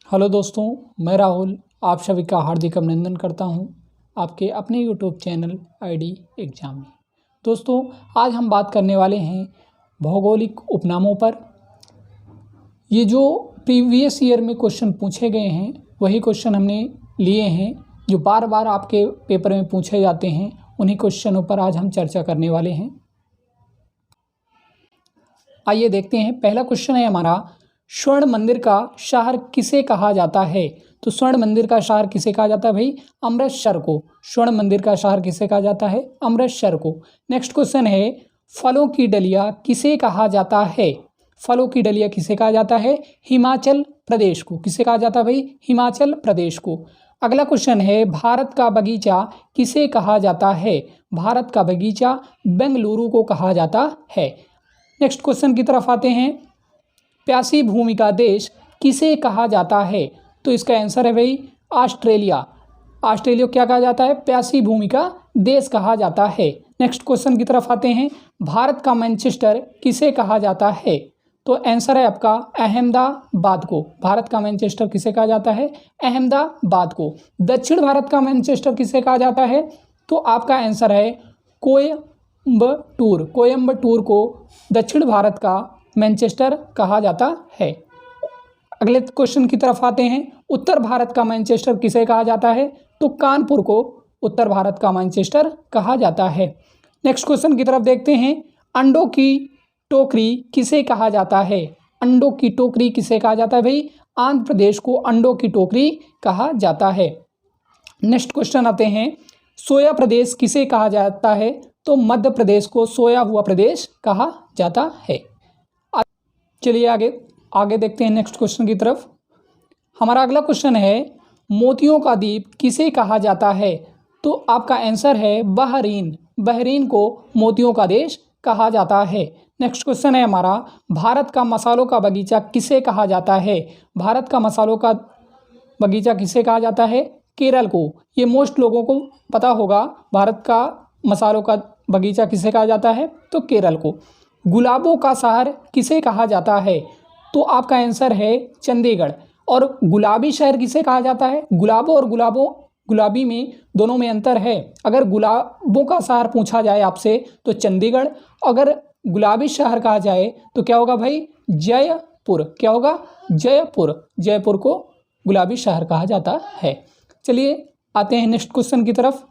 Hello दोस्तों, मैं राहुल आप सभी का हार्दिक अभिनंदन करता हूं आपके अपने यूट्यूब चैनल आईडी एग्जाम में। दोस्तों, आज हम बात करने वाले हैं भौगोलिक उपनामों पर। ये जो प्रीवियस ईयर में क्वेश्चन पूछे गए हैं वही क्वेश्चन हमने लिए हैं, जो बार बार आपके पेपर में पूछे जाते हैं। उन्हीं क्वेश्चनों पर आज हम चर्चा करने वाले हैं। आइए देखते हैं। पहला क्वेश्चन है हमारा, स्वर्ण मंदिर का शहर किसे कहा जाता है? तो स्वर्ण मंदिर का शहर किसे कहा जाता है भाई? अमृतसर को। स्वर्ण मंदिर का शहर किसे कहा जाता है? अमृतसर को। नेक्स्ट क्वेश्चन है, फलों की डलिया किसे कहा जाता है? फलों की डलिया किसे कहा जाता है? हिमाचल प्रदेश को। किसे कहा जाता है भाई? हिमाचल प्रदेश को। अगला क्वेश्चन है, भारत का बगीचा किसे कहा जाता है? भारत का बगीचा बेंगलुरु को कहा जाता है। नेक्स्ट क्वेश्चन की तरफ आते हैं, प्यासी भूमि का देश किसे कहा जाता है? तो इसका आंसर है भाई ऑस्ट्रेलिया। ऑस्ट्रेलिया क्या कहा जाता है? प्यासी भूमि का देश कहा जाता है। नेक्स्ट क्वेश्चन की तरफ आते हैं, भारत का मैनचेस्टर किसे कहा जाता है? तो आंसर है आपका अहमदाबाद को। भारत का मैनचेस्टर किसे कहा जाता है? अहमदाबाद को। दक्षिण भारत का मैनचेस्टर किसे कहा जाता है? तो आपका आंसर है कोयम्बटूर। कोयम्बटूर को दक्षिण भारत का मैनचेस्टर कहा जाता है। अगले क्वेश्चन की तरफ आते हैं, उत्तर भारत का मैनचेस्टर किसे कहा जाता है? तो कानपुर को उत्तर भारत का मैनचेस्टर कहा जाता है। नेक्स्ट क्वेश्चन की तरफ देखते हैं, अंडों की टोकरी किसे कहा जाता है? अंडों की टोकरी किसे कहा जाता है भाई? आंध्र प्रदेश को अंडों की टोकरी कहा जाता है। नेक्स्ट क्वेश्चन आते हैं, सोया प्रदेश किसे कहा जाता है? तो मध्य प्रदेश को सोया हुआ प्रदेश कहा जाता है। चलिए आगे देखते हैं नेक्स्ट क्वेश्चन की तरफ। हमारा अगला क्वेश्चन है, मोतियों का द्वीप किसे कहा जाता है? तो आपका आंसर है बहरीन। बहरीन को मोतियों का देश कहा जाता है। नेक्स्ट क्वेश्चन है हमारा, भारत का मसालों का बगीचा किसे कहा जाता है? भारत का मसालों का बगीचा किसे कहा जाता है? केरल को। ये मोस्ट लोगों को पता होगा, भारत का मसालों का बगीचा किसे कहा जाता है? तो केरल को। गुलाबों का शहर किसे कहा जाता है? तो आपका आंसर है चंडीगढ़। और गुलाबी शहर किसे कहा जाता है? गुलाबों और गुलाबी में दोनों में अंतर है। अगर गुलाबों का शहर पूछा जाए आपसे तो चंडीगढ़, अगर गुलाबी शहर कहा जाए तो क्या होगा भाई? जयपुर। क्या होगा? जयपुर। जयपुर को गुलाबी शहर कहा जाता है। चलिए आते हैं नेक्स्ट क्वेश्चन की तरफ।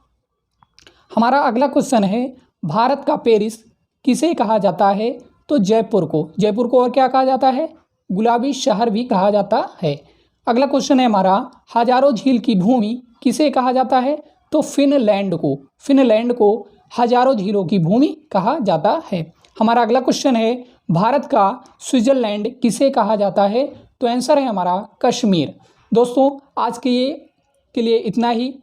हमारा अगला क्वेश्चन है, भारत का पेरिस किसे कहा जाता है? तो जयपुर को। जयपुर को और क्या कहा जाता है? गुलाबी शहर भी कहा जाता है। अगला क्वेश्चन है हमारा, हजारों झील की भूमि किसे कहा जाता है? तो फिनलैंड को। फिनलैंड को हजारों झीलों की भूमि कहा जाता है। हमारा अगला क्वेश्चन है, भारत का स्विट्जरलैंड किसे कहा जाता है? तो आंसर है हमारा कश्मीर। दोस्तों, आज के लिए इतना ही।